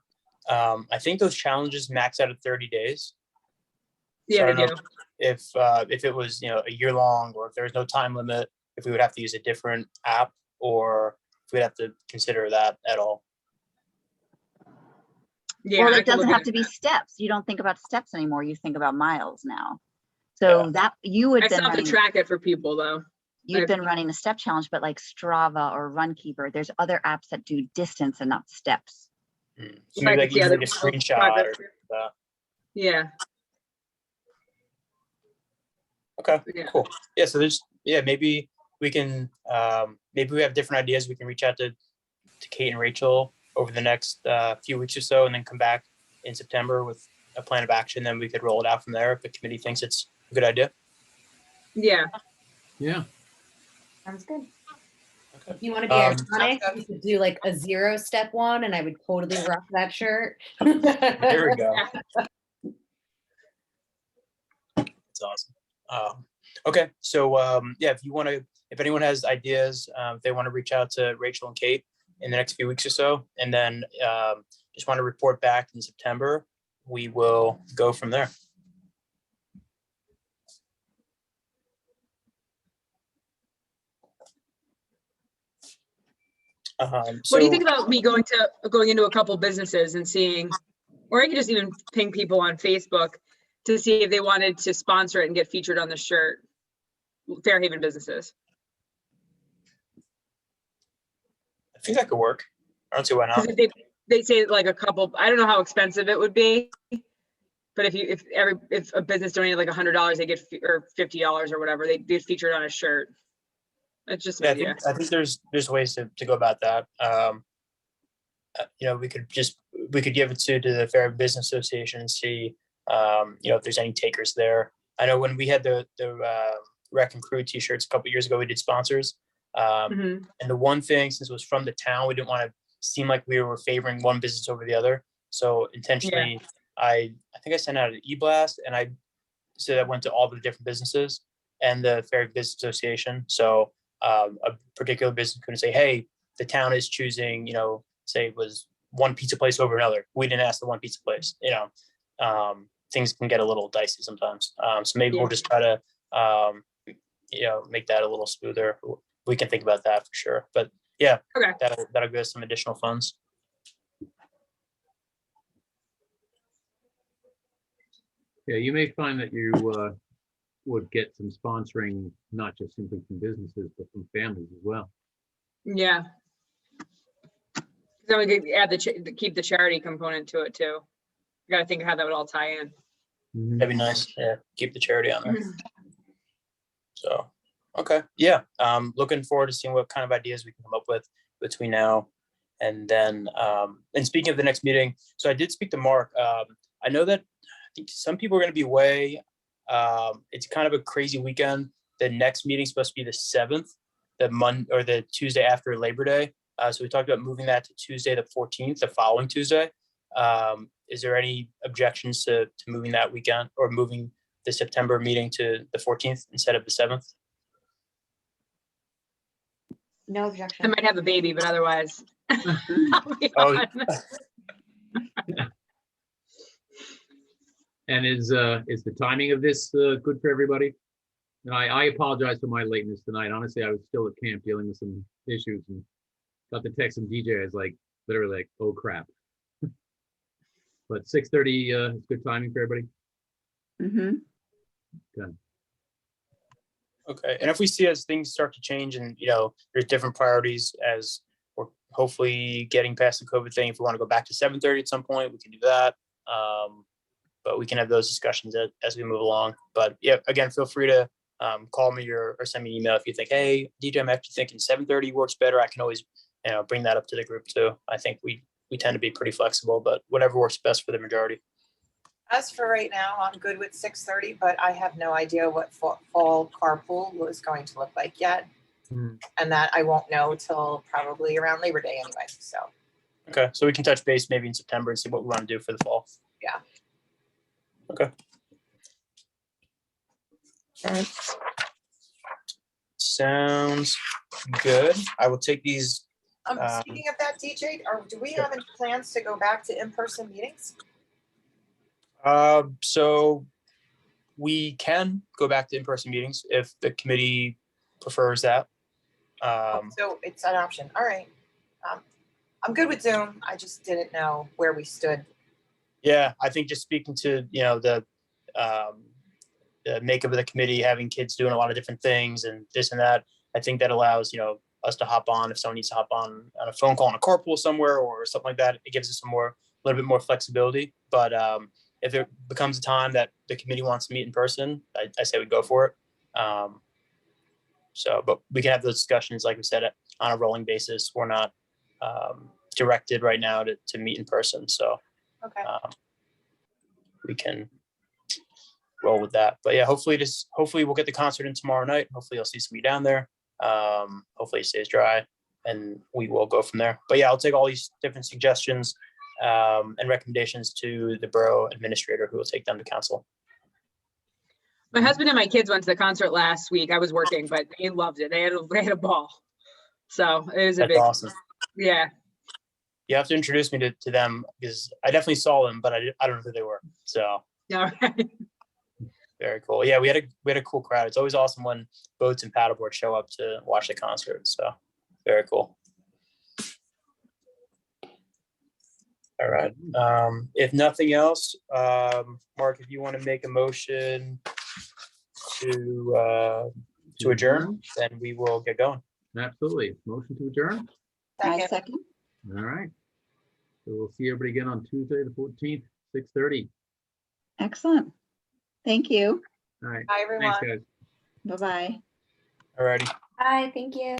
I think those challenges max out at 30 days. So I Yeah, don't they know do. if it was, you know, a year long, or if there was no time limit, if we would have to use a different app, or if we'd have to consider that at all. Yeah, Well, I it can doesn't look have at to be that. steps. You don't think about steps anymore. You think about miles now. So Yeah. that you would I still have to track it for people though. you've been running a step challenge, but like Strava or Runkeeper, there's other apps that do distance and not steps. So Right, maybe like it's the even other like a people's screenshot progress. or that. Yeah, Okay, Yeah. cool. Yeah, so maybe we can maybe we have different ideas. We can reach out to Kate and Rachel over the next few weeks or so, and then come back in September with a plan of action. Then we could roll it out from there if the committee thinks it's a good idea. yeah. Yeah. Sounds good. Okay. If you want to be iconic, you could do like a 0 step one, and I would totally rock that shirt. There we go. That's awesome. Okay, so yeah, if anyone has ideas, if they want to reach out to Rachel and Kate in the next few weeks or so, and then just want to report back in September, we will go from there. What do you think about me going into a couple businesses and seeing, or I could just even ping people on Facebook to see if they wanted to sponsor it and get featured on the shirt? Fairhaven businesses. I think that could work. I don't see why not. Because if they say like a couple, I don't know how expensive it would be, but if a business donated like $100, they get or $50 or whatever, they get featured on a shirt. That's just an Yeah, idea. I think there's ways to go about that. You know, we could give it to the Fair Business Association and see, you know, if there's any takers there. I know when we had the Rec and Crew t-shirts a couple years ago, we did sponsors. Mhm. And the one thing, since it was from the town, we didn't want to seem like we were favoring one business over the other. So intentionally, I think I sent out an e-blast, and I said that went to all the different businesses and the Fair Business Association. So a particular business couldn't say, hey, the town is choosing, you know, say it was one pizza place over another. We didn't ask the one pizza place, you know. Things can get a little dicey sometimes. So maybe we'll just try to, you know, make that a little smoother. We can think about that for sure. But yeah, Okay. that'll give us some additional funds. Yeah, you may find that you would get some sponsoring, not just simply from businesses, but from families as well. Yeah. Then we could add keep the charity component to it too. You gotta think of how that would all tie in. Mhm. That'd be nice. Yeah, keep the charity on there. So, okay, yeah, looking forward to seeing what kind of ideas we can come up with between now and then. And speaking of the next meeting, so I did speak to Mark. I know that I think some people are going to be away. It's kind of a crazy weekend. The next meeting's supposed to be the 7th, the Monday or the Tuesday after Labor Day. So we talked about moving that to Tuesday, the 14th, the following Tuesday. Is there any objections to moving that weekend or moving the September meeting to the 14th instead of the 7th? No I objection. might have a baby, but otherwise. I'll be Oh. on. And is the timing of this good for everybody? And I apologize for my lateness tonight. Honestly, I was still at camp dealing with some issues and got the text from DJ. I was like, literally like, oh crap. But 6:30 is good timing for everybody. Mm-hmm. Okay, and if we see as things start to change and, you know, there's different priorities as we're hopefully getting past the COVID thing, if we want to go back to 7:30 at some point, we can do that. But we can have those discussions as we move along. But yeah, again, feel free to call me or send me an email if you think, hey, DJ, I'm actually thinking 7:30 works better. I can always, you know, bring that up to the group too. I think we tend to be pretty flexible, but whatever works best for the majority. As for right now, I'm good with 6:30, but I have no idea what fall carpool was going to look like yet. And that I won't know till probably around Labor Day anyway, so. Okay, so we can touch base maybe in September and see what we want to do for the fall. Yeah. Okay. All right. Sounds good. I will take these. Speaking of that, DJ, do we have any plans to go back to in-person meetings? So we can go back to in-person meetings if the committee prefers that. So it's an option. All right. I'm good with Zoom. I just didn't know where we stood. Yeah, I think just speaking to, you know, the makeup of the committee, having kids doing a lot of different things and this and that, I think that allows, you know, us to hop on if someone needs to hop on a phone call on a carpool somewhere or something like that. It gives us a little bit more flexibility. But if it becomes a time that the committee wants to meet in person, I say we go for it. But we can have those discussions, like we said, on a rolling basis. We're not directed right now to meet in person. So Okay. we can roll with that. But yeah, hopefully we'll get the concert in tomorrow night. Hopefully you'll see somebody down there. Hopefully it stays dry and we will go from there. But yeah, I'll take all these different suggestions and recommendations to the borough administrator who will take them to council. My husband and my kids went to the concert last week. I was working, but they loved it. They had a ball. So it was a That's big, awesome. yeah. You have to introduce me to them because I definitely saw them, but I don't know who they were. So All right. very cool. Yeah, we had a cool crowd. It's always awesome when boats and paddleboards show up to watch the concert. So very cool. All right. If nothing else, Mark, if you want to make a motion to adjourn, then we will get going. Absolutely. Motion to adjourn. I Second. second. All right. So we'll see everybody again on Tuesday, the 14th, 6:30. Excellent. Thank you. All right. Hi, everyone. Thanks, guys. Bye-bye. All righty. Bye, thank you.